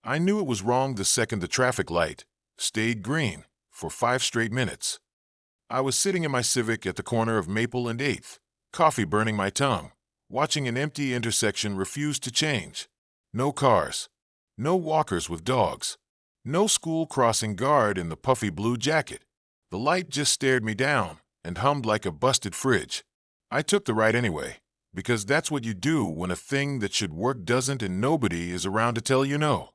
I knew it was wrong the second the traffic light stayed green for 5 straight minutes. I was sitting in my Civic at the corner of Maple and 8th, coffee burning my tongue, watching an empty intersection refuse to change. No cars. No walkers with dogs. No school crossing guard in the puffy blue jacket. The light just stared me down and hummed like a busted fridge. I took the right anyway, because that's what you do when a thing that should work doesn't and nobody is around to tell you no.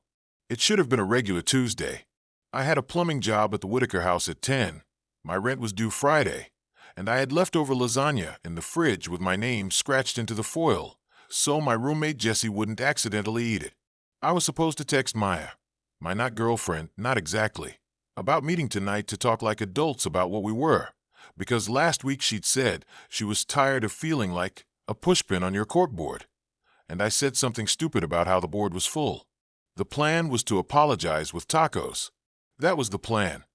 It should have been a regular Tuesday. I had a plumbing job at the Whitaker house at 10. My rent was due Friday, and I had leftover lasagna in the fridge with my name scratched into the foil, so my roommate Jessie wouldn't accidentally eat it. I was supposed to text Maya, my not girlfriend, not exactly, about meeting tonight to talk like adults about what we were, because last week she'd said she was tired of feeling like a pushpin on your corkboard, and I said something stupid about how the board was full. The plan was to apologize with tacos. That was the plan.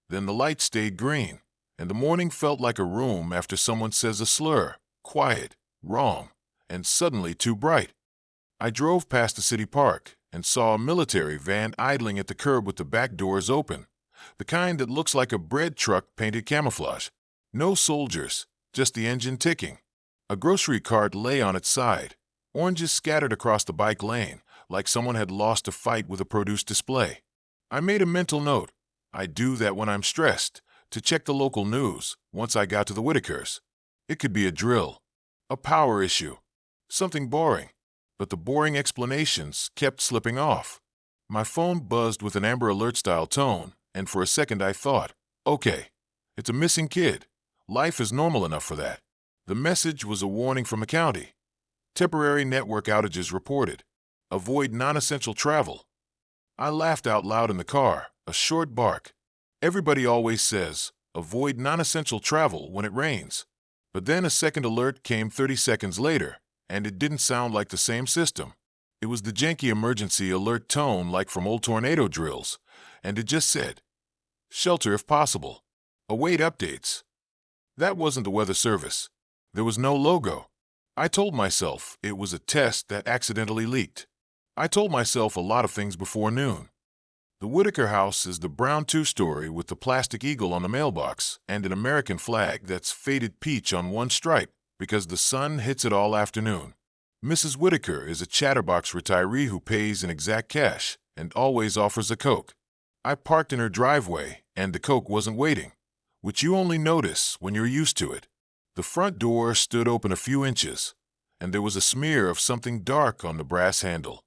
Then the light stayed green, and the morning felt like a room after someone says a slur, quiet, wrong, and suddenly too bright. I drove past the city park and saw a military van idling at the curb with the back doors open, the kind that looks like a bread truck painted camouflage. No soldiers, just the engine ticking. A grocery cart lay on its side, oranges scattered across the bike lane, like someone had lost a fight with a produce display. I made a mental note. I do that when I'm stressed, to check the local news once I got to the Whitakers. It could be a drill, a power issue, something boring, but the boring explanations kept slipping off. My phone buzzed with an Amber Alert-style tone, and for a second I thought, okay, it's a missing kid. Life is normal enough for that. The message was a warning from the county. Temporary network outages reported. Avoid non-essential travel. I laughed out loud in the car, a short bark. Everybody always says, avoid non-essential travel when it rains. But then a second alert came 30 seconds later, and it didn't sound like the same system. It was the janky emergency alert tone like from old tornado drills, and it just said, shelter if possible. Await updates. That wasn't the weather service. There was no logo. I told myself it was a test that accidentally leaked. I told myself a lot of things before noon. The Whitaker house is the brown 2-story with the plastic eagle on the mailbox and an American flag that's faded peach on one stripe because the sun hits it all afternoon. Mrs. Whitaker is a chatterbox retiree who pays in exact cash and always offers a Coke. I parked in her driveway and the Coke wasn't waiting, which you only notice when you're used to it. The front door stood open a few inches, and there was a smear of something dark on the brass handle.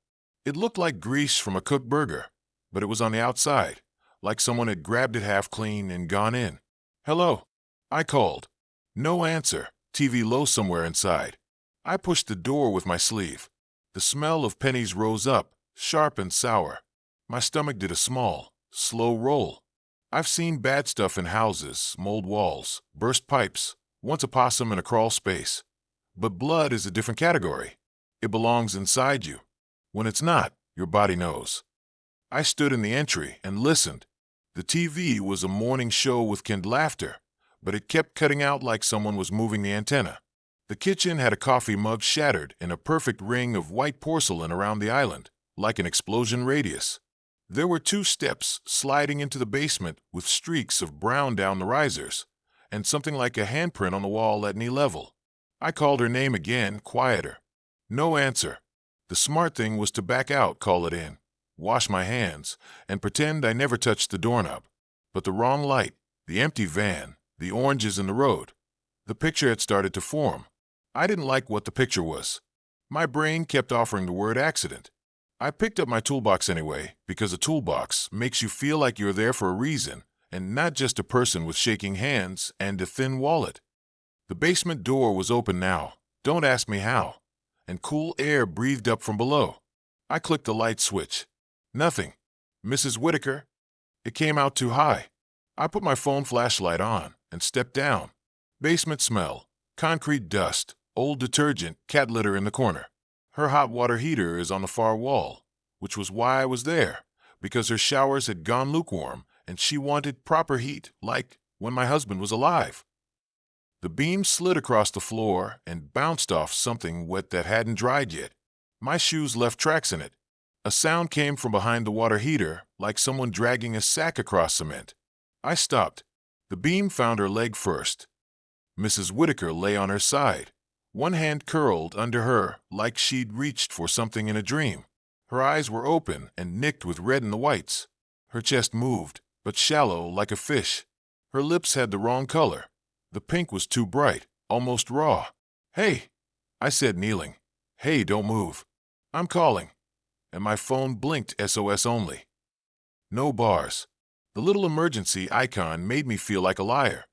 It looked like grease from a cooked burger, but it was on the outside, like someone had grabbed it half clean and gone in. Hello? I called. No answer, TV low somewhere inside. I pushed the door with my sleeve. The smell of pennies rose up, sharp and sour. My stomach did a small, slow roll. I've seen bad stuff in houses, mold walls, burst pipes, once a possum in a crawl space. But blood is a different category. It belongs inside you. When it's not, your body knows. I stood in the entry and listened. The TV was a morning show with canned laughter, but it kept cutting out like someone was moving the antenna. The kitchen had a coffee mug shattered in a perfect ring of white porcelain around the island, like an explosion radius. There were 2 steps sliding into the basement with streaks of brown down the risers, and something like a handprint on the wall at knee level. I called her name again, quieter. No answer. The smart thing was to back out, call it in, wash my hands, and pretend I never touched the doorknob. But the wrong light, the empty van, the oranges in the road. The picture had started to form. I didn't like what the picture was. My brain kept offering the word accident. I picked up my toolbox anyway, because a toolbox makes you feel like you're there for a reason, and not just a person with shaking hands and a thin wallet. The basement door was open now, don't ask me how, and cool air breathed up from below. I clicked the light switch. Nothing. Mrs. Whitaker? It came out too high. I put my phone flashlight on and stepped down. Basement smell, concrete dust, old detergent, cat litter in the corner. Her hot water heater is on the far wall, which was why I was there, because her showers had gone lukewarm and she wanted proper heat, like when my husband was alive. The beam slid across the floor and bounced off something wet that hadn't dried yet. My shoes left tracks in it. A sound came from behind the water heater, like someone dragging a sack across cement. I stopped. The beam found her leg first. Mrs. Whitaker lay on her side, one hand curled under her like she'd reached for something in a dream. Her eyes were open and nicked with red in the whites. Her chest moved, but shallow like a fish. Her lips had the wrong color. The pink was too bright, almost raw. "Hey," I said, kneeling. "Hey, don't move. I'm calling." And my phone blinked SOS only. No bars. The little emergency icon made me feel like a liar.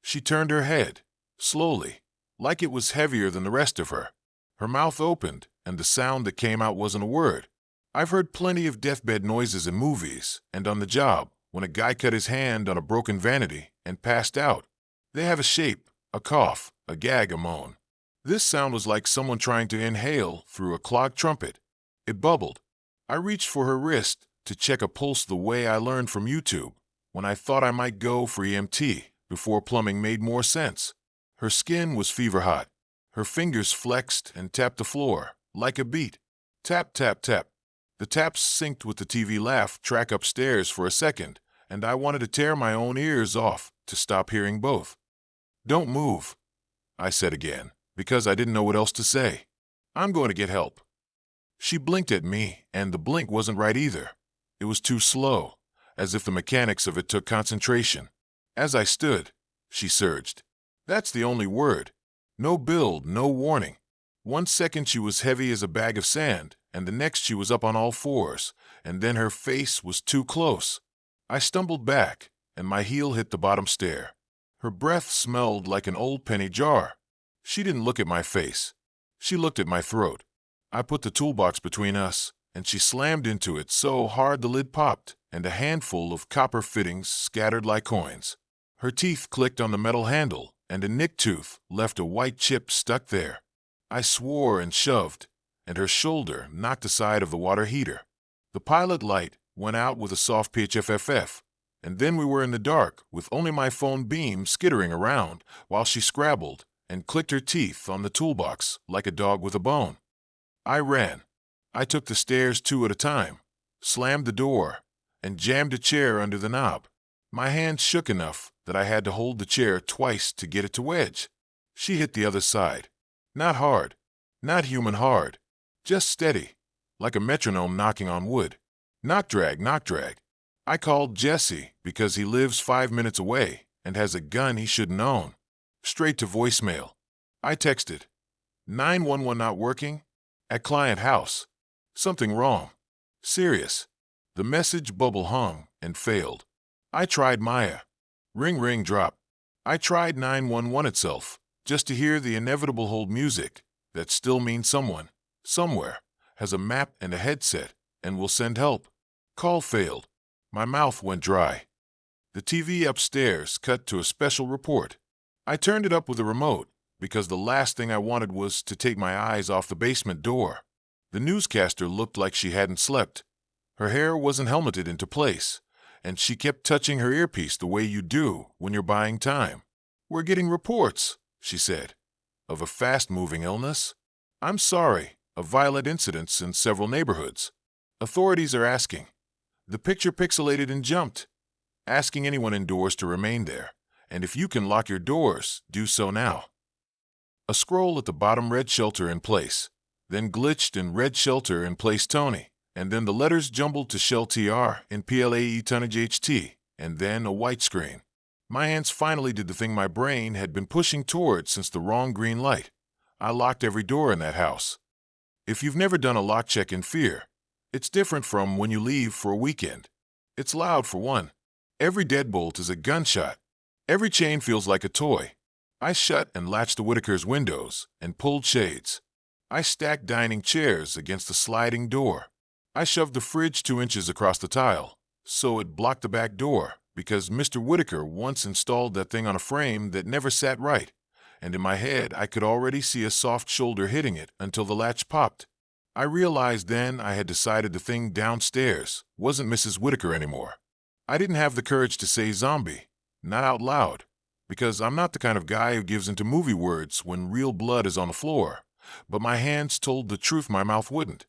She turned her head, slowly, like it was heavier than the rest of her. Her mouth opened, and the sound that came out wasn't a word. I've heard plenty of deathbed noises in movies and on the job when a guy cut his hand on a broken vanity and passed out. They have a shape, a cough, a gag, a moan. This sound was like someone trying to inhale through a clogged trumpet. It bubbled. I reached for her wrist to check a pulse the way I learned from YouTube when I thought I might go for EMT before plumbing made more sense. Her skin was fever hot. Her fingers flexed and tapped the floor like a beat. Tap, tap, tap. The taps synced with the TV laugh track upstairs for a second, and I wanted to tear my own ears off to stop hearing both. "Don't move," I said again, because I didn't know what else to say. "I'm going to get help." She blinked at me, and the blink wasn't right either. It was too slow, as if the mechanics of it took concentration. As I stood, she surged. That's the only word. No build, no warning. 1 second she was heavy as a bag of sand, and the next she was up on all fours, and then her face was too close. I stumbled back, and my heel hit the bottom stair. Her breath smelled like an old penny jar. She didn't look at my face. She looked at my throat. I put the toolbox between us, and she slammed into it so hard the lid popped, and a handful of copper fittings scattered like coins. Her teeth clicked on the metal handle, and a nicked tooth left a white chip stuck there. I swore and shoved, and her shoulder knocked the side of the water heater. The pilot light went out with a soft pitch FFF, and then we were in the dark with only my phone beam skittering around while she scrabbled and clicked her teeth on the toolbox like a dog with a bone. I ran. I took the stairs 2 at a time, slammed the door, and jammed a chair under the knob. My hands shook enough that I had to hold the chair twice to get it to wedge. She hit the other side. Not hard, not human hard, just steady, like a metronome knocking on wood. Knock drag, knock drag. I called Jesse because he lives 5 minutes away and has a gun he shouldn't own. Straight to voicemail. I texted, 911 not working? At client house. Something wrong. Serious. The message bubble hung and failed. I tried Maya. Ring ring drop. I tried 911 itself, just to hear the inevitable hold music that still means someone, somewhere, has a map and a headset and will send help. Call failed. My mouth went dry. The TV upstairs cut to a special report. I turned it up with a remote because the last thing I wanted was to take my eyes off the basement door. The newscaster looked like she hadn't slept. Her hair wasn't helmeted into place, and she kept touching her earpiece the way you do when you're buying time. "We're getting reports," she said, "of a fast-moving illness. I'm sorry, of violent incidents in several neighborhoods. Authorities are asking." The picture pixelated and jumped, asking anyone indoors to remain there, and if you can lock your doors, do so now. A scroll at the bottom read shelter in place, then glitched and read shelter in place Tony, and then the letters jumbled to shell TR in PLAE tonnage HT, and then a white screen. My hands finally did the thing my brain had been pushing toward since the wrong green light. I locked every door in that house. If you've never done a lock check in Fear, it's different from when you leave for a weekend. It's loud for one. Every deadbolt is a gunshot. Every chain feels like a toy. I shut and latched the Whitaker's windows and pulled shades. I stacked dining chairs against the sliding door. I shoved the fridge 2 inches across the tile, so it blocked the back door, because Mr. Whitaker once installed that thing on a frame that never sat right, and in my head I could already see a soft shoulder hitting it until the latch popped. I realized then I had decided the thing downstairs wasn't Mrs. Whitaker anymore. I didn't have the courage to say zombie, not out loud, because I'm not the kind of guy who gives into movie words when real blood is on the floor, but my hands told the truth my mouth wouldn't.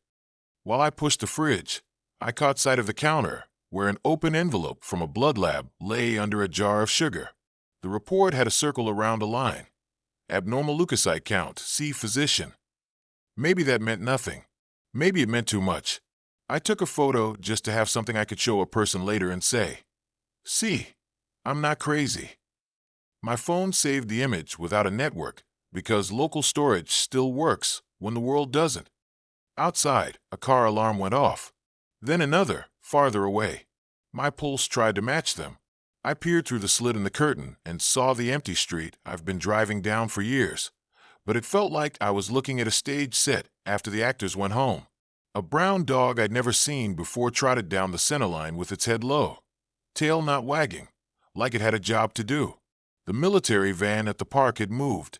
While I pushed the fridge, I caught sight of the counter, where an open envelope from a blood lab lay under a jar of sugar. The report had a circle around a line. Abnormal leukocyte count, see physician. Maybe that meant nothing. Maybe it meant too much. I took a photo just to have something I could show a person later and say, "See, I'm not crazy." My phone saved the image without a network because local storage still works when the world doesn't. Outside, a car alarm went off. Then another, farther away. My pulse tried to match them. I peered through the slit in the curtain and saw the empty street I've been driving down for years. But it felt like I was looking at a stage set after the actors went home. A brown dog I'd never seen before trotted down the center line with its head low, tail not wagging, like it had a job to do. The military van at the park had moved.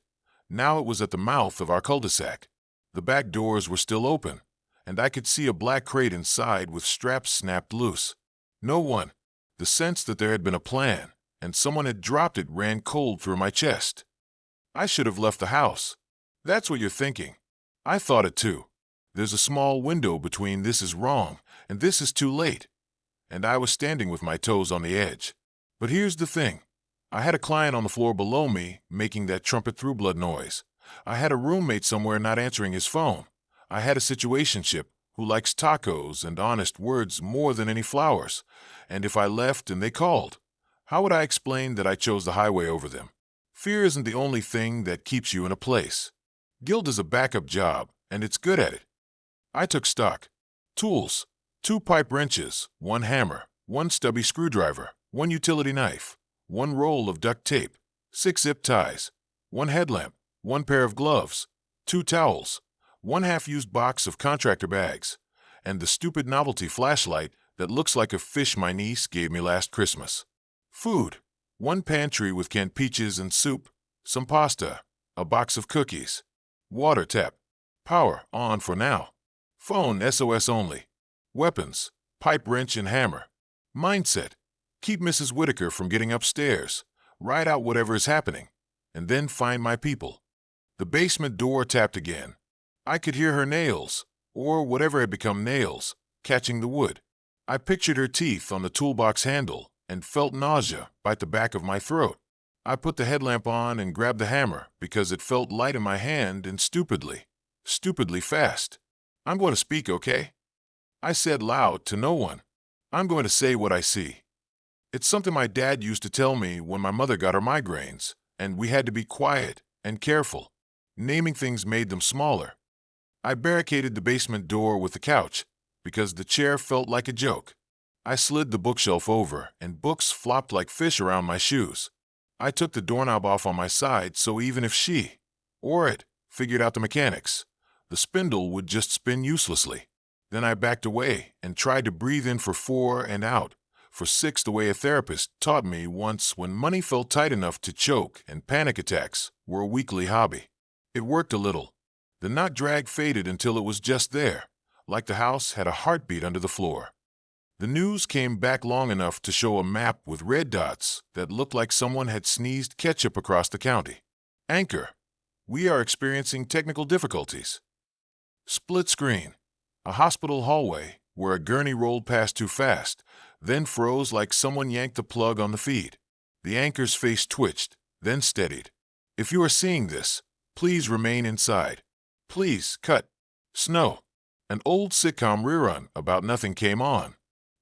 Now it was at the mouth of our cul-de-sac. The back doors were still open, and I could see a black crate inside with straps snapped loose. No one. The sense that there had been a plan, and someone had dropped it ran cold through my chest. I should have left the house. That's what you're thinking. I thought it too. There's a small window between this is wrong and this is too late. And I was standing with my toes on the edge. But here's the thing. I had a client on the floor below me making that trumpet through blood noise. I had a roommate somewhere not answering his phone. I had a situationship who likes tacos and honest words more than any flowers. And if I left and they called, how would I explain that I chose the highway over them? Fear isn't the only thing that keeps you in a place. Guilt is a backup job, and it's good at it. I took stock. Tools: 2 pipe wrenches, 1 hammer, 1 stubby screwdriver, 1 utility knife, 1 roll of duct tape, 6 zip ties, 1 headlamp, 1 pair of gloves, 2 towels, 1 half-used box of contractor bags, and the stupid novelty flashlight that looks like a fish my niece gave me last Christmas. Food: 1 pantry with canned peaches and soup, some pasta, a box of cookies. Water tap. Power on for now. Phone SOS only. Weapons: pipe wrench and hammer. Mindset: keep Mrs. Whitaker from getting upstairs. Ride out whatever is happening. And then find my people. The basement door tapped again. I could hear her nails, or whatever had become nails, catching the wood. I pictured her teeth on the toolbox handle and felt nausea bite the back of my throat. I put the headlamp on and grabbed the hammer because it felt light in my hand and stupidly fast. "I'm going to speak, okay?" I said loud to no one. "I'm going to say what I see." It's something my dad used to tell me when my mother got her migraines, and we had to be quiet and careful. Naming things made them smaller. I barricaded the basement door with the couch because the chair felt like a joke. I slid the bookshelf over, and books flopped like fish around my shoes. I took the doorknob off on my side so even if she, or it, figured out the mechanics, the spindle would just spin uselessly. Then I backed away and tried to breathe in for 4 and out for 6 the way a therapist taught me once when money felt tight enough to choke and panic attacks were a weekly hobby. It worked a little. The knot drag faded until it was just there, like the house had a heartbeat under the floor. The news came back long enough to show a map with red dots that looked like someone had sneezed ketchup across the county. Anchor: we are experiencing technical difficulties. Split screen: a hospital hallway where a gurney rolled past too fast, then froze like someone yanked the plug on the feed. The anchor's face twitched, then steadied. If you are seeing this, please remain inside. Please cut. Snow. An old sitcom rerun about nothing came on.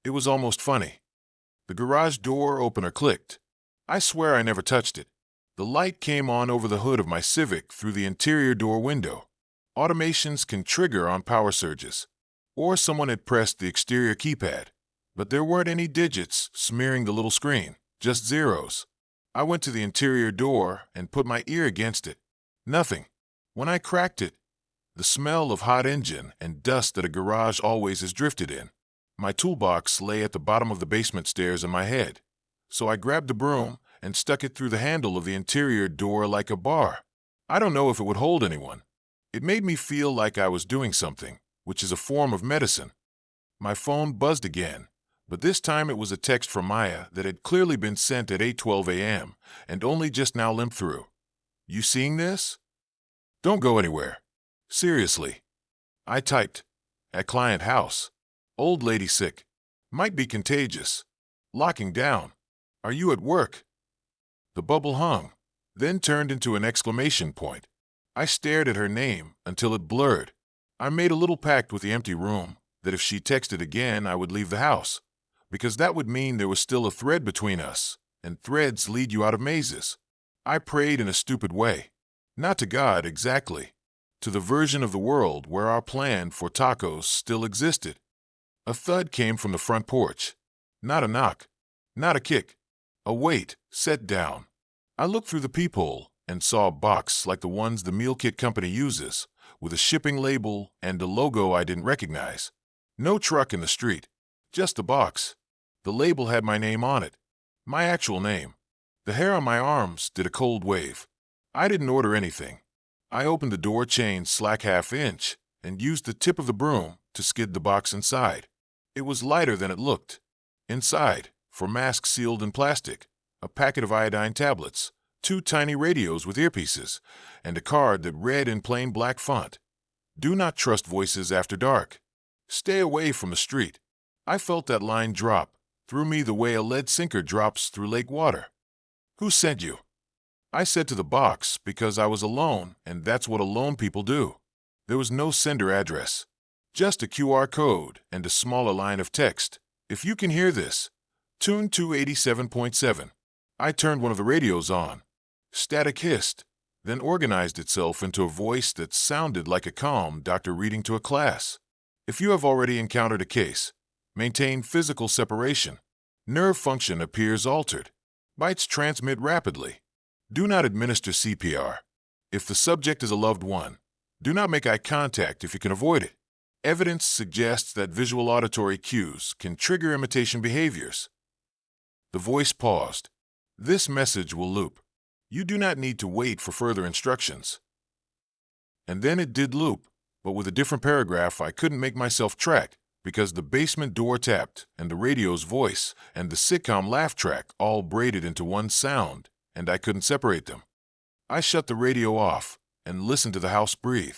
It was almost funny. The garage door opener clicked. I swear I never touched it. The light came on over the hood of my Civic through the interior door window. Automations can trigger on power surges. Or someone had pressed the exterior keypad. But there weren't any digits smearing the little screen, just zeros. I went to the interior door and put my ear against it. Nothing. When I cracked it, the smell of hot engine and dust that a garage always is drifted in. My toolbox lay at the bottom of the basement stairs in my head, so I grabbed the broom and stuck it through the handle of the interior door like a bar. I don't know if it would hold anyone. It made me feel like I was doing something, which is a form of medicine. My phone buzzed again, but this time it was a text from Maya that had clearly been sent at 8:12 a.m. and only just now limped through. "You seeing this? Don't go anywhere. Seriously." I typed, At client house. Old lady sick. Might be contagious. Locking down. Are you at work? The bubble hung, then turned into an exclamation point. I stared at her name until it blurred. I made a little pact with the empty room that if she texted again, I would leave the house, because that would mean there was still a thread between us, and threads lead you out of mazes. I prayed in a stupid way. Not to God exactly. To the version of the world where our plan for tacos still existed. A thud came from the front porch. Not a knock. Not a kick. A wait, set down. I looked through the peephole and saw a box like the ones the meal kit company uses, with a shipping label and a logo I didn't recognize. No truck in the street. Just a box. The label had my name on it. My actual name. The hair on my arms did a cold wave. I didn't order anything. I opened the door chain slack half-inch and used the tip of the broom to skid the box inside. It was lighter than it looked. Inside, for masks sealed in plastic, a packet of iodine tablets, 2 tiny radios with earpieces, and a card that read in plain black font, "Do not trust voices after dark. Stay away from the street." I felt that line drop through me the way a lead sinker drops through lake water. Who sent you? I said to the box because I was alone, and that's what alone people do. There was no sender address. Just a QR code and a smaller line of text. If you can hear this, tune 287.7. I turned one of the radios on. Static hissed, then organized itself into a voice that sounded like a calm doctor reading to a class. If you have already encountered a case, maintain physical separation. Nerve function appears altered. Bites transmit rapidly. Do not administer CPR. If the subject is a loved one, do not make eye contact if you can avoid it. Evidence suggests that visual auditory cues can trigger imitation behaviors. The voice paused. This message will loop. You do not need to wait for further instructions. And then it did loop, but with a different paragraph I couldn't make myself track because the basement door tapped and the radio's voice and the sitcom laugh track all braided into one sound, and I couldn't separate them. I shut the radio off and listened to the house breathe.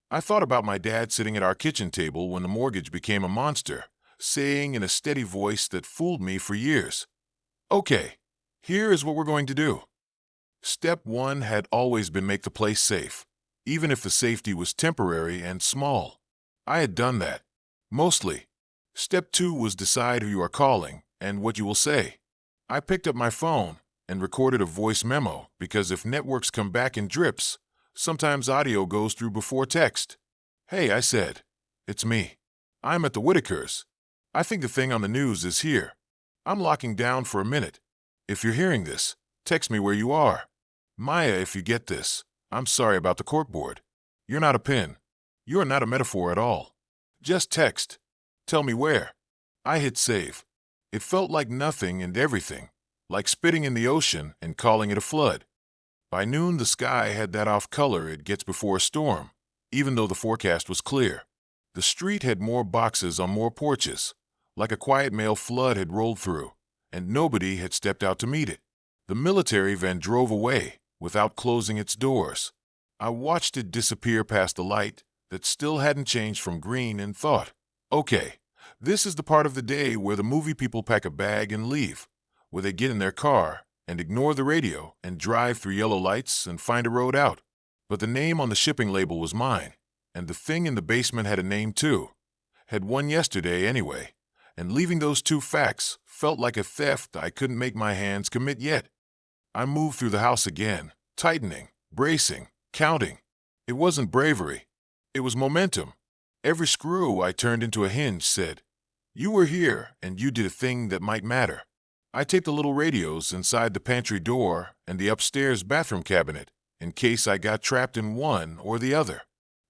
I thought about my dad sitting at our kitchen table when the mortgage became a monster, saying in a steady voice that fooled me for years, "Okay, here is what we're going to do." Step 1 had always been make the place safe, even if the safety was temporary and small. I had done that. Mostly. Step 2 was decide who you are calling and what you will say. I picked up my phone and recorded a voice memo because if networks come back in drips, sometimes audio goes through before text. "Hey," I said. "It's me. I'm at the Whitakers. I think the thing on the news is here. I'm locking down for a minute. If you're hearing this, text me where you are. Maya, if you get this, I'm sorry about the corkboard. You're not a pin. You're not a metaphor at all. Just text. Tell me where." I hit save. It felt like nothing and everything, like spitting in the ocean and calling it a flood. By noon, the sky had that off color it gets before a storm, even though the forecast was clear. The street had more boxes on more porches, like a quiet mail flood had rolled through, and nobody had stepped out to meet it. The military van drove away without closing its doors. I watched it disappear past the light that still hadn't changed from green and thought, okay, this is the part of the day where the movie people pack a bag and leave, where they get in their car and ignore the radio and drive through yellow lights and find a road out. But the name on the shipping label was mine, and the thing in the basement had a name too. Had one yesterday anyway, and leaving those 2 facts felt like a theft I couldn't make my hands commit yet. I moved through the house again, tightening, bracing, counting. It wasn't bravery. It was momentum. Every screw I turned into a hinge said, "You were here and you did a thing that might matter." I taped the little radios inside the pantry door and the upstairs bathroom cabinet in case I got trapped in one or the other.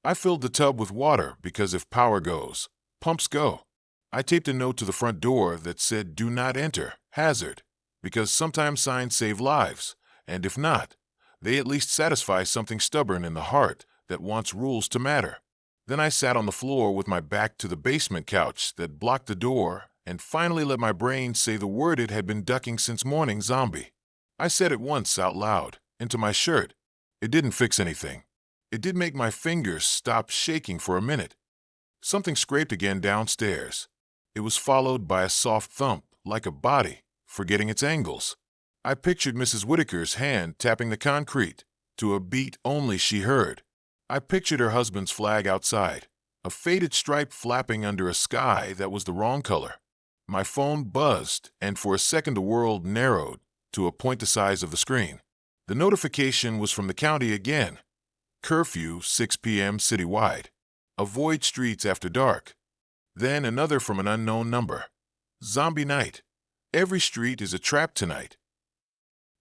I filled the tub with water because if power goes, pumps go. I taped a note to the front door that said, "Do not enter, hazard," because sometimes signs save lives, and if not, they at least satisfy something stubborn in the heart that wants rules to matter. Then I sat on the floor with my back to the basement couch that blocked the door and finally let my brain say the word it had been ducking since morning: zombie. I said it once out loud, into my shirt. It didn't fix anything. It did make my fingers stop shaking for a minute. Something scraped again downstairs. It was followed by a soft thump, like a body, forgetting its angles. I pictured Mrs. Whitaker's hand tapping the concrete, to a beat only she heard. I pictured her husband's flag outside, a faded stripe flapping under a sky that was the wrong color. My phone buzzed, and for a second the world narrowed to a point the size of the screen. The notification was from the county again. Curfew, 6 p.m. citywide. Avoid streets after dark. Then another from an unknown number. Zombie night. Every street is a trap tonight.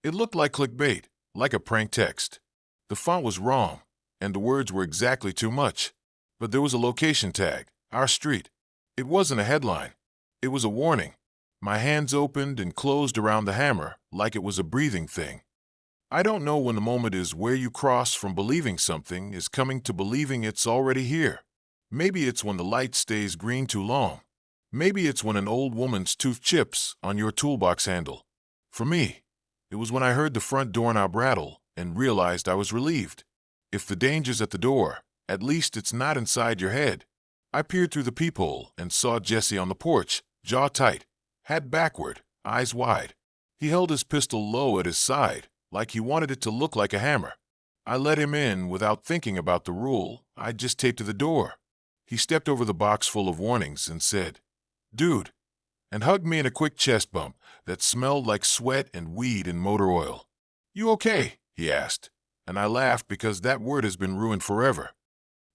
It looked like clickbait, like a prank text. The font was wrong, and the words were exactly too much. But there was a location tag, our street. It wasn't a headline. It was a warning. My hands opened and closed around the hammer like it was a breathing thing. I don't know when the moment is where you cross from believing something is coming to believing it's already here. Maybe it's when the light stays green too long. Maybe it's when an old woman's tooth chips on your toolbox handle. For me, it was when I heard the front doorknob rattle and realized I was relieved. If the danger's at the door, at least it's not inside your head. I peered through the peephole and saw Jesse on the porch, jaw tight, head backward, eyes wide. He held his pistol low at his side, like he wanted it to look like a hammer. I let him in without thinking about the rule I'd just taped to the door. He stepped over the box full of warnings and said, "Dude," and hugged me in a quick chest bump that smelled like sweat and weed and motor oil. "You okay?" he asked, and I laughed because that word has been ruined forever.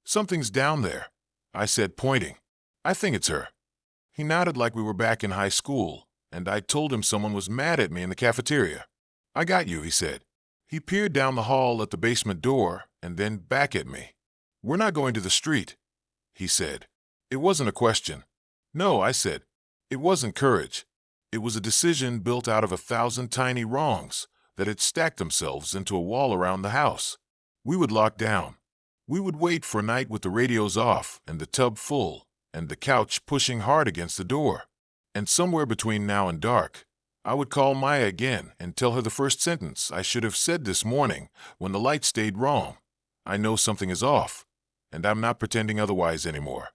"Something's down there," I said, pointing. "I think it's her." He nodded like we were back in high school, and I told him someone was mad at me in the cafeteria. "I got you," he said. He peered down the hall at the basement door and then back at me. "We're not going to the street," he said. It wasn't a question. "No," I said. It wasn't courage. It was a decision built out of 1,000 tiny wrongs that had stacked themselves into a wall around the house. We would lock down. We would wait for a night with the radios off and the tub full and the couch pushing hard against the door. And somewhere between now and dark, I would call Maya again and tell her the first sentence I should have said this morning when the light stayed wrong. I know something is off, and I'm not pretending otherwise anymore.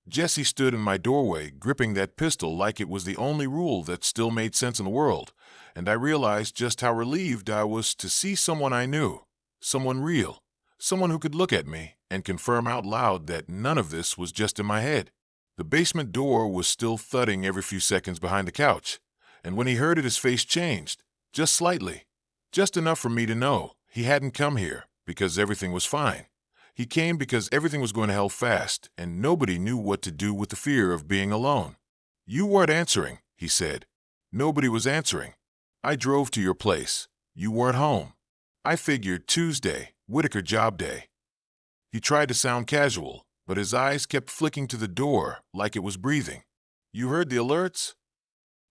Jesse stood in my doorway, gripping that pistol like it was the only rule that still made sense in the world, and I realized just how relieved I was to see someone I knew, someone real, someone who could look at me and confirm out loud that none of this was just in my head. The basement door was still thudding every few seconds behind the couch, and when he heard it, his face changed, just slightly, just enough for me to know he hadn't come here because everything was fine. He came because everything was going to hell fast, and nobody knew what to do with the fear of being alone. "You weren't answering," he said. "Nobody was answering. I drove to your place. You weren't home. I figured Tuesday, Whitaker job day." He tried to sound casual, but his eyes kept flicking to the door like it was breathing. "You heard the alerts?"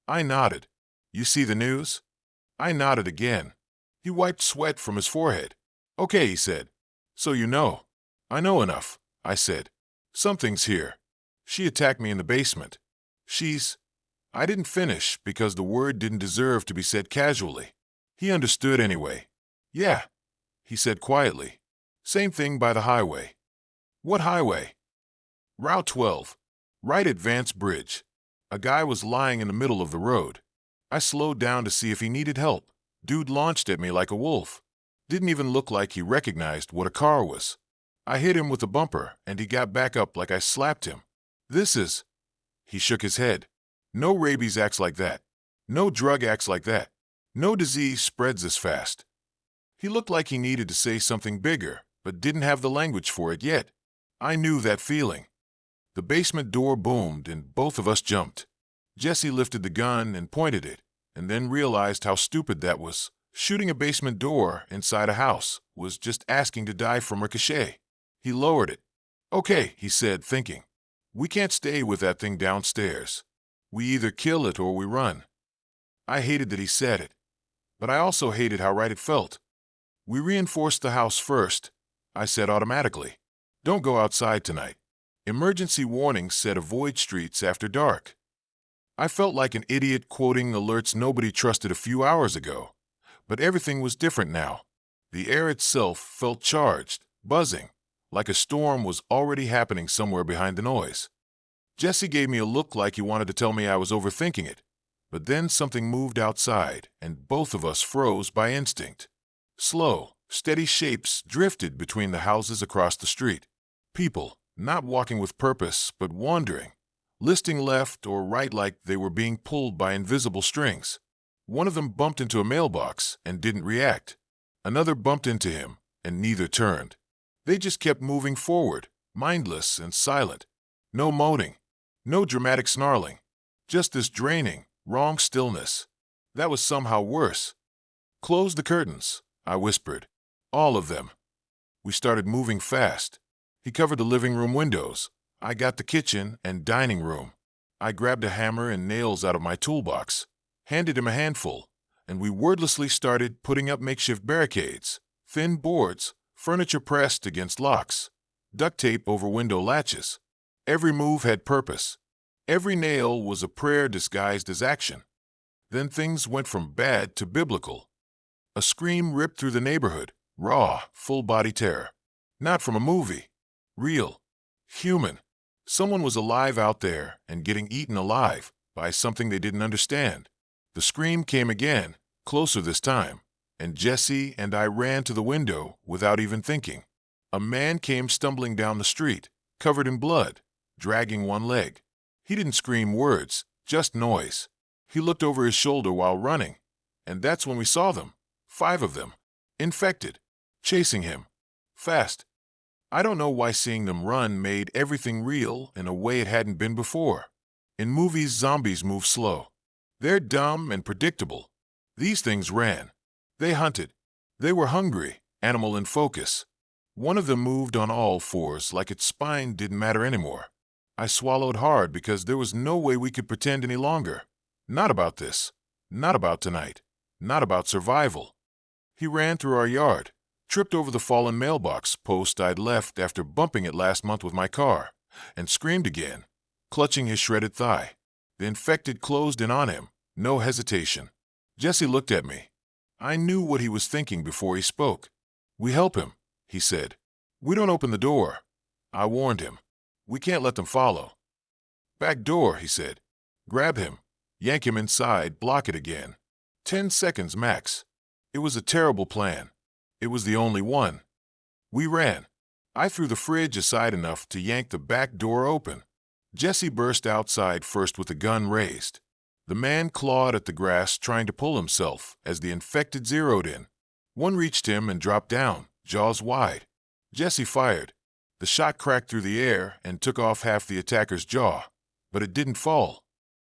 I nodded. "You see the news?" I nodded again. He wiped sweat from his forehead. "Okay," he said. "So you know." "I know enough," I said. "Something's here. She attacked me in the basement. She's—" I didn't finish because the word didn't deserve to be said casually. He understood anyway. "Yeah," he said quietly. "Same thing by the highway." "What highway?" "Route 12. Right at Vance Bridge." A guy was lying in the middle of the road. I slowed down to see if he needed help. Dude launched at me like a wolf. Didn't even look like he recognized what a car was. I hit him with a bumper, and he got back up like I slapped him. "This is—" He shook his head. "No rabies acts like that. No drug acts like that. No disease spreads this fast." He looked like he needed to say something bigger, but didn't have the language for it yet. I knew that feeling. The basement door boomed, and both of us jumped. Jesse lifted the gun and pointed it, and then realized how stupid that was. Shooting a basement door inside a house was just asking to die from ricochet. He lowered it. "Okay," he said, thinking. "We can't stay with that thing downstairs. We either kill it or we run." I hated that he said it, but I also hated how right it felt. "We reinforced the house first," I said automatically. "Don't go outside tonight. Emergency warnings said avoid streets after dark." I felt like an idiot quoting alerts nobody trusted a few hours ago, but everything was different now. The air itself felt charged, buzzing, like a storm was already happening somewhere behind the noise. Jesse gave me a look like he wanted to tell me I was overthinking it, but then something moved outside, and both of us froze by instinct. Slow, steady shapes drifted between the houses across the street. People, not walking with purpose, but wandering, listing left or right like they were being pulled by invisible strings. One of them bumped into a mailbox and didn't react. Another bumped into him, and neither turned. They just kept moving forward, mindless and silent. No moaning, no dramatic snarling, just this draining, wrong stillness. That was somehow worse. "Close the curtains," I whispered. "All of them." We started moving fast. He covered the living room windows. I got the kitchen and dining room. I grabbed a hammer and nails out of my toolbox, handed him a handful, and we wordlessly started putting up makeshift barricades, thin boards, furniture pressed against locks, duct tape over window latches. Every move had purpose. Every nail was a prayer disguised as action. Then things went from bad to biblical. A scream ripped through the neighborhood, raw, full-body terror. Not from a movie. Real. Human. Someone was alive out there and getting eaten alive by something they didn't understand. The scream came again, closer this time, and Jesse and I ran to the window without even thinking. A man came stumbling down the street, covered in blood, dragging one leg. He didn't scream words, just noise. He looked over his shoulder while running, and that's when we saw them. 5 of them. Infected. Chasing him. Fast. I don't know why seeing them run made everything real in a way it hadn't been before. In movies, zombies move slow. They're dumb and predictable. These things ran. They hunted. They were hungry, animal in focus. One of them moved on all fours like its spine didn't matter anymore. I swallowed hard because there was no way we could pretend any longer. Not about this. Not about tonight. Not about survival. He ran through our yard, tripped over the fallen mailbox post I'd left after bumping it last month with my car, and screamed again, clutching his shredded thigh. The infected closed in on him, no hesitation. Jesse looked at me. I knew what he was thinking before he spoke. "We help him," he said. "We don't open the door." I warned him. "We can't let them follow." "Back door," he said. "Grab him, yank him inside, block it again. 10 seconds max." It was a terrible plan. It was the only one. We ran. I threw the fridge aside enough to yank the back door open. Jesse burst outside first with the gun raised. The man clawed at the grass trying to pull himself as the infected zeroed in. One reached him and dropped down, jaws wide. Jesse fired. The shot cracked through the air and took off half the attacker's jaw, but it didn't fall.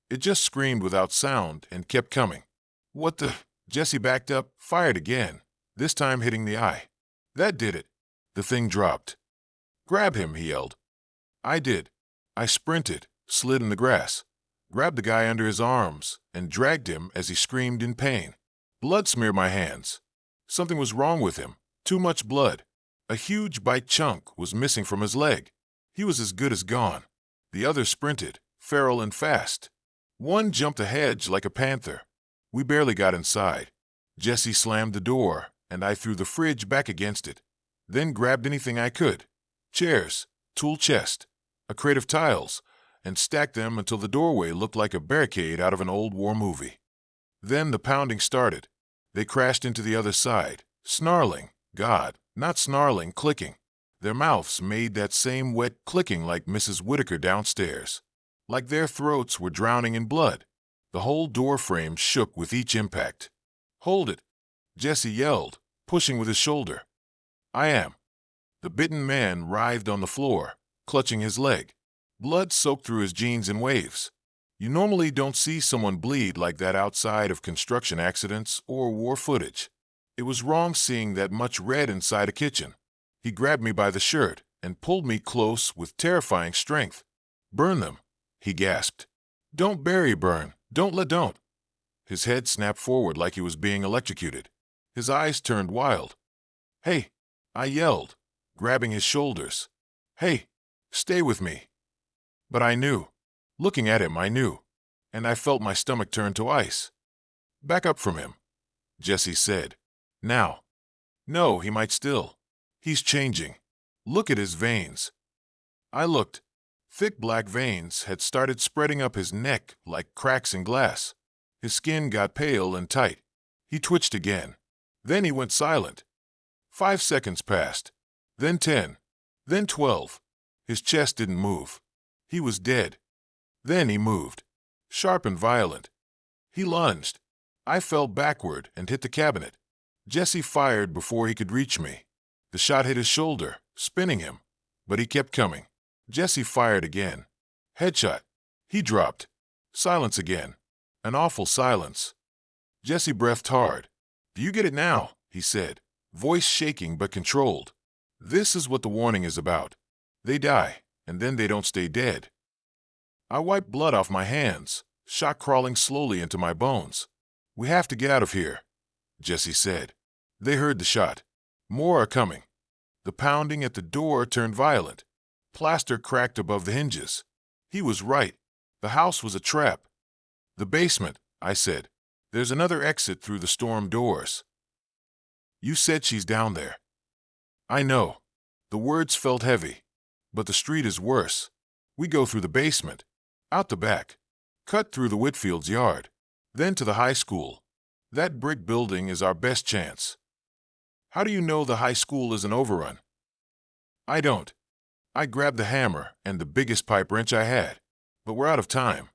It just screamed without sound and kept coming. "What the?" Jesse backed up, fired again, this time hitting the eye. That did it. The thing dropped. "Grab him," he yelled. I did. I sprinted, slid in the grass, grabbed the guy under his arms, and dragged him as he screamed in pain. Blood smeared my hands. Something was wrong with him. Too much blood. A huge bite chunk was missing from his leg. He was as good as gone. The other sprinted, feral and fast. One jumped a hedge like a panther. We barely got inside. Jesse slammed the door, and I threw the fridge back against it, then grabbed anything I could. Chairs, tool chest, a crate of tiles, and stacked them until the doorway looked like a barricade out of an old war movie. Then the pounding started. They crashed into the other side, snarling. God, not snarling, clicking. Their mouths made that same wet clicking like Mrs. Whitaker downstairs. Like their throats were drowning in blood. The whole door frame shook with each impact. "Hold it," Jesse yelled, pushing with his shoulder. "I am." The bitten man writhed on the floor, clutching his leg. Blood soaked through his jeans in waves. You normally don't see someone bleed like that outside of construction accidents or war footage. It was wrong seeing that much red inside a kitchen. He grabbed me by the shirt and pulled me close with terrifying strength. "Burn them," he gasped. "Don't bury burn. Don't." His head snapped forward like he was being electrocuted. His eyes turned wild. "Hey," I yelled, grabbing his shoulders. "Hey, stay with me." But I knew. Looking at him, I knew. And I felt my stomach turn to ice. "Back up from him," Jesse said. "Now." "No, he might still. He's changing." Look at his veins." I looked. Thick black veins had started spreading up his neck like cracks in glass. His skin got pale and tight. He twitched again. Then he went silent. 5 seconds passed. Then 10. Then 12. His chest didn't move. He was dead. Then he moved. Sharp and violent. He lunged. I fell backward and hit the cabinet. Jesse fired before he could reach me. The shot hit his shoulder, spinning him. But he kept coming. Jesse fired again. Headshot. He dropped. Silence again. An awful silence. Jesse breathed hard. "Do you get it now?" he said, voice shaking but controlled. "This is what the warning is about. They die, and then they don't stay dead." I wiped blood off my hands, shock crawling slowly into my bones. "We have to get out of here," Jesse said. They heard the shot. More are coming. The pounding at the door turned violent. Plaster cracked above the hinges. He was right. The house was a trap. "The basement," I said. "There's another exit through the storm doors." "You said she's down there." "I know." The words felt heavy. "But the street is worse. We go through the basement, out the back, cut through the Whitfield's yard, then to the high school. That brick building is our best chance." "How do you know the high school is an overrun?" "I don't." I grabbed the hammer and the biggest pipe wrench I had, but we're out of time.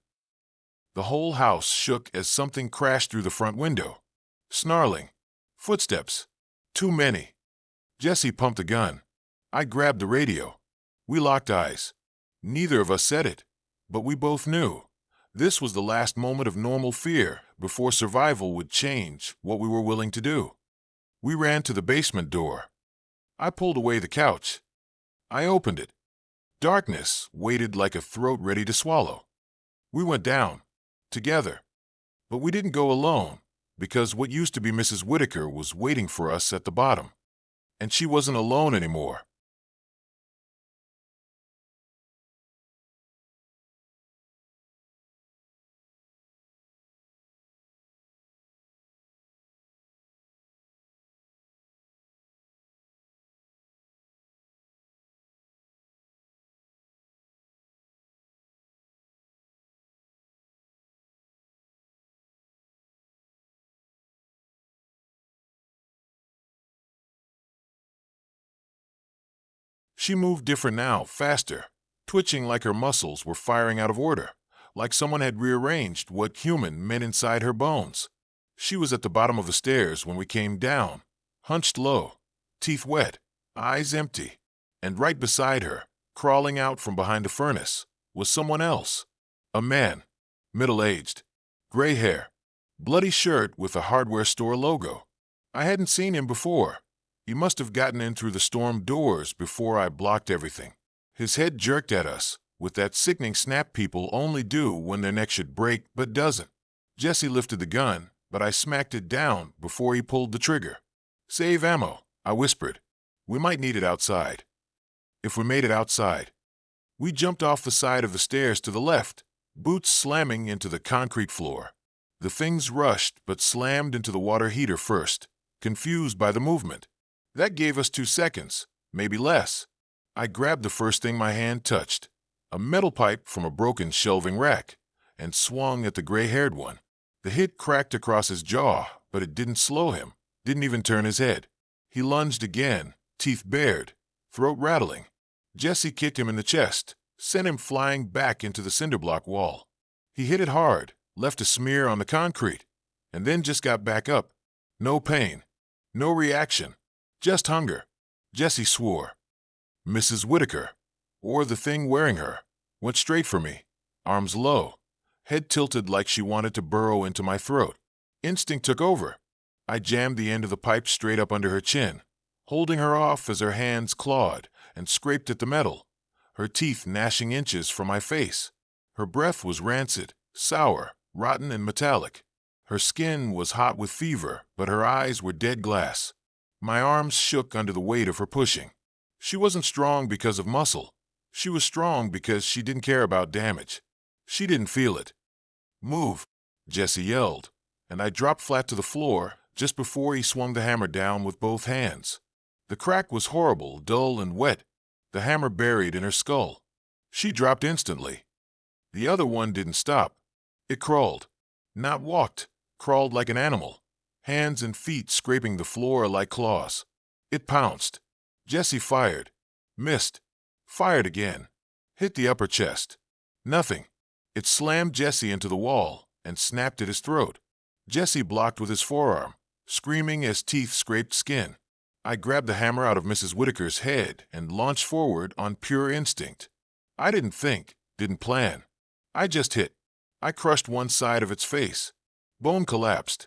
The whole house shook as something crashed through the front window. Snarling. Footsteps. Too many. Jesse pumped a gun. I grabbed the radio. We locked eyes. Neither of us said it, but we both knew. This was the last moment of normal fear before survival would change what we were willing to do. We ran to the basement door. I pulled away the couch. I opened it. Darkness waited like a throat ready to swallow. We went down. Together. But we didn't go alone, because what used to be Mrs. Whitaker was waiting for us at the bottom. And she wasn't alone anymore. She moved different now, faster, twitching like her muscles were firing out of order, like someone had rearranged what human meant inside her bones. She was at the bottom of the stairs when we came down, hunched low, teeth wet, eyes empty, and right beside her, crawling out from behind a furnace, was someone else. A man, middle-aged, gray hair, bloody shirt with a hardware store logo. I hadn't seen him before. He must have gotten in through the storm doors before I blocked everything. His head jerked at us, with that sickening snap people only do when their neck should break but doesn't. Jesse lifted the gun, but I smacked it down before he pulled the trigger. "Save ammo," I whispered. "We might need it outside." If we made it outside. We jumped off the side of the stairs to the left, boots slamming into the concrete floor. The things rushed but slammed into the water heater first, confused by the movement. That gave us 2 seconds, maybe less. I grabbed the first thing my hand touched, a metal pipe from a broken shelving rack, and swung at the gray-haired one. The hit cracked across his jaw, but it didn't slow him, didn't even turn his head. He lunged again, teeth bared, throat rattling. Jesse kicked him in the chest, sent him flying back into the cinderblock wall. He hit it hard, left a smear on the concrete, and then just got back up. No pain, no reaction. Just hunger. Jesse swore. Mrs. Whitaker, or the thing wearing her, went straight for me, arms low, head tilted like she wanted to burrow into my throat. Instinct took over. I jammed the end of the pipe straight up under her chin, holding her off as her hands clawed and scraped at the metal, her teeth gnashing inches from my face. Her breath was rancid, sour, rotten, and metallic. Her skin was hot with fever, but her eyes were dead glass. My arms shook under the weight of her pushing. She wasn't strong because of muscle. She was strong because she didn't care about damage. She didn't feel it. "Move," Jesse yelled, and I dropped flat to the floor just before he swung the hammer down with both hands. The crack was horrible, dull, and wet, the hammer buried in her skull. She dropped instantly. The other one didn't stop. It crawled. Not walked, crawled like an animal, hands and feet scraping the floor like claws. It pounced. Jesse fired. Missed. Fired again. Hit the upper chest. Nothing. It slammed Jesse into the wall and snapped at his throat. Jesse blocked with his forearm, screaming as teeth scraped skin. I grabbed the hammer out of Mrs. Whitaker's head and launched forward on pure instinct. I didn't think, didn't plan. I just hit. I crushed one side of its face. Bone collapsed.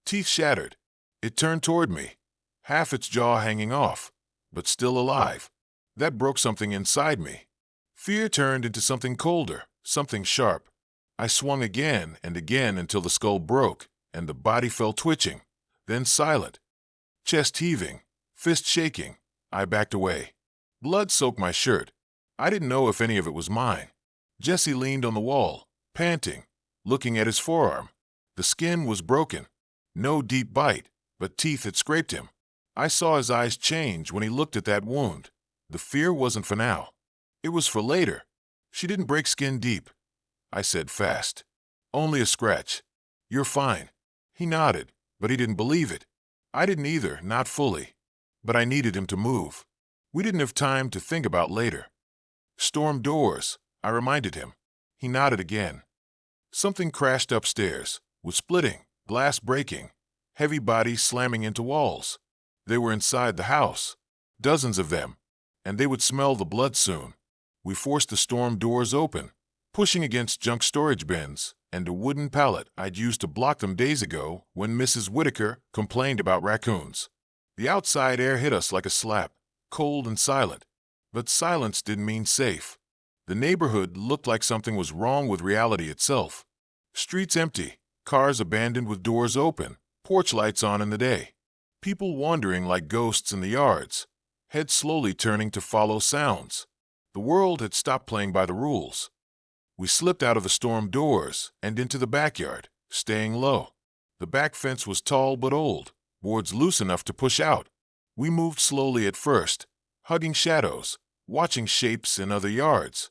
Teeth shattered. It turned toward me, half its jaw hanging off, but still alive. That broke something inside me. Fear turned into something colder, something sharp. I swung again and again until the skull broke and the body fell twitching, then silent. Chest heaving, fist shaking, I backed away. Blood soaked my shirt. I didn't know if any of it was mine. Jesse leaned on the wall, panting, looking at his forearm. The skin was broken. No deep bite, but teeth had scraped him. I saw his eyes change when he looked at that wound. The fear wasn't for now. It was for later. She didn't break skin deep. I said fast. Only a scratch. You're fine. He nodded, but he didn't believe it. I didn't either, not fully. But I needed him to move. We didn't have time to think about later. Storm doors, I reminded him. He nodded again. Something crashed upstairs, with splitting, glass breaking, heavy bodies slamming into walls. They were inside the house, dozens of them, and they would smell the blood soon. We forced the storm doors open, pushing against junk storage bins and a wooden pallet I'd used to block them days ago when Mrs. Whitaker complained about raccoons. The outside air hit us like a slap, cold and silent. But silence didn't mean safe. The neighborhood looked like something was wrong with reality itself. Streets empty, cars abandoned with doors open, porch lights on in the day. People wandering like ghosts in the yards, heads slowly turning to follow sounds. The world had stopped playing by the rules. We slipped out of the storm doors and into the backyard, staying low. The back fence was tall but old, boards loose enough to push out. We moved slowly at first, hugging shadows, watching shapes in other yards.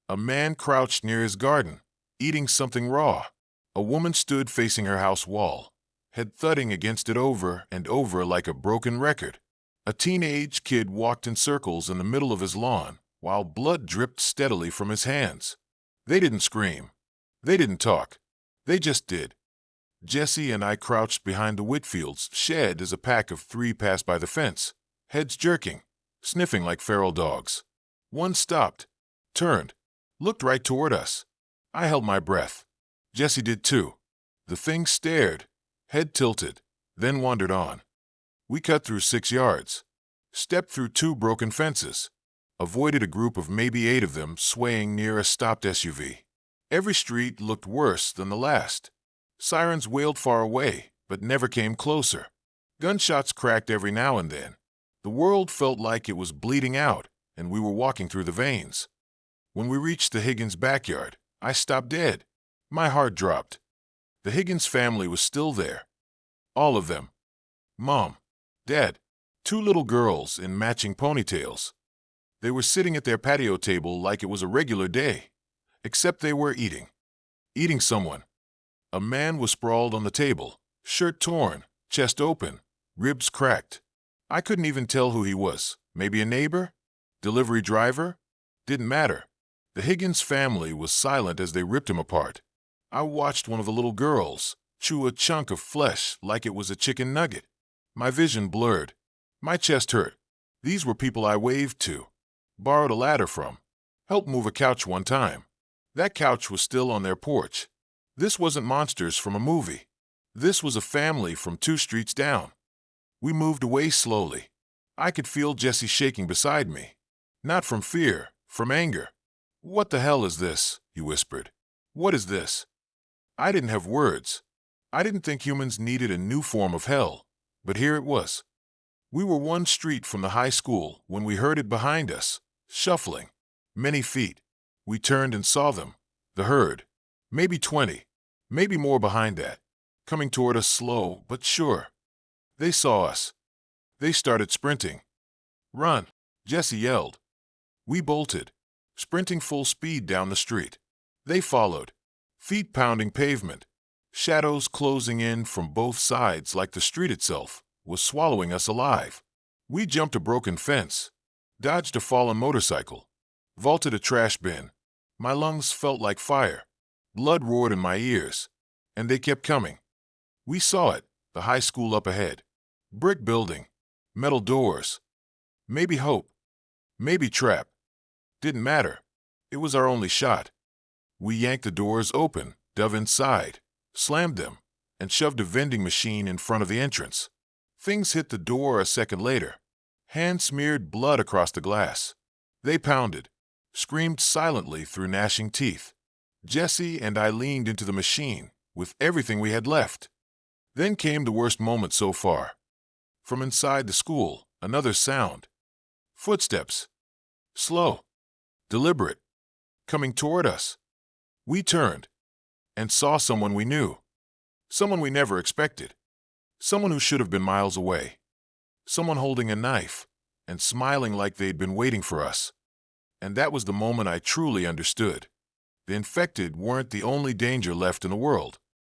A man crouched near his garden, eating something raw. A woman stood facing her house wall, head thudding against it over and over like a broken record. A teenage kid walked in circles in the middle of his lawn, while blood dripped steadily from his hands. They didn't scream. They didn't talk. They just did. Jesse and I crouched behind the Whitfield's shed as a pack of 3 passed by the fence, heads jerking, sniffing like feral dogs. One stopped, turned, looked right toward us. I held my breath. Jesse did too. The thing stared, head tilted, then wandered on. We cut through 6 yards, stepped through 2 broken fences, avoided a group of maybe 8 of them swaying near a stopped SUV. Every street looked worse than the last. Sirens wailed far away, but never came closer. Gunshots cracked every now and then. The world felt like it was bleeding out, and we were walking through the veins. When we reached the Higgins backyard, I stopped dead. My heart dropped. The Higgins family was still there. All of them. Mom, Dad, 2 little girls in matching ponytails. They were sitting at their patio table like it was a regular day, except they were eating. Eating someone. A man was sprawled on the table, shirt torn, chest open, ribs cracked. I couldn't even tell who he was. Maybe a neighbor? Delivery driver? Didn't matter. The Higgins family was silent as they ripped him apart. I watched one of the little girls chew a chunk of flesh like it was a chicken nugget. My vision blurred. My chest hurt. These were people I waved to, borrowed a ladder from, helped move a couch one time. That couch was still on their porch. This wasn't monsters from a movie. This was a family from 2 streets down. We moved away slowly. I could feel Jesse shaking beside me. Not from fear, from anger. "What the hell is this?" he whispered. "What is this?" I didn't have words. I didn't think humans needed a new form of hell, but here it was. We were 1 street from the high school when we heard it behind us, shuffling, many feet. We turned and saw them, the herd, maybe 20, maybe more behind that, coming toward us slow but sure. They saw us. They started sprinting. "Run!" Jesse yelled. We bolted, sprinting full speed down the street. They followed, feet pounding pavement, shadows closing in from both sides like the street itself was swallowing us alive. We jumped a broken fence, dodged a fallen motorcycle, vaulted a trash bin. My lungs felt like fire. Blood roared in my ears, and they kept coming. We saw it, the high school up ahead. Brick building, metal doors. Maybe hope, maybe trap. Didn't matter. It was our only shot. We yanked the doors open, dove inside, slammed them, and shoved a vending machine in front of the entrance. Things hit the door a second later. Hands smeared blood across the glass. They pounded, screamed silently through gnashing teeth. Jesse and I leaned into the machine with everything we had left. Then came the worst moment so far. From inside the school, another sound. Footsteps. Slow. Deliberate. Coming toward us. We turned and saw someone we knew. Someone we never expected. Someone who should have been miles away. Someone holding a knife and smiling like they'd been waiting for us. And that was the moment I truly understood. The infected weren't the only danger left in the world.